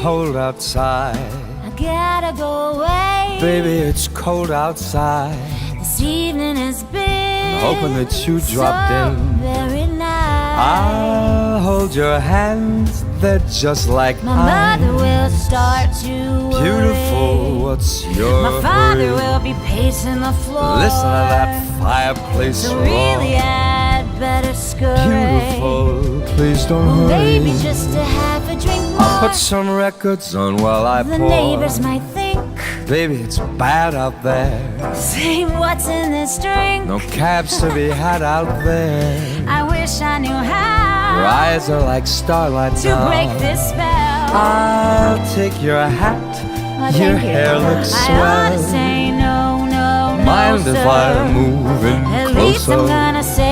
cold outside. I gotta go away. Baby, it's cold outside. This evening has been Hoping that you dropped so in. very nice. I'll hold your hands, they're just like My mine. mother will start to worry. Beautiful, what's your My father hurry? will be pacing the floor. Listen to that fireplace So roar. really I'd better scurry. Beautiful, please don't Well, hurry. maybe just to have a drink more. I'll put some records on while I The pour. neighbors might think, Baby, it's bad out there. say what's in this drink. No cabs to be had out there. I wish I knew how Your eyes are like starlight to now. break this spell. I'll take your hat. Oh, Your thank you. hair looks I ought to swell. say no, no, no, Mind sir. if I move in At least closer? I'm gonna say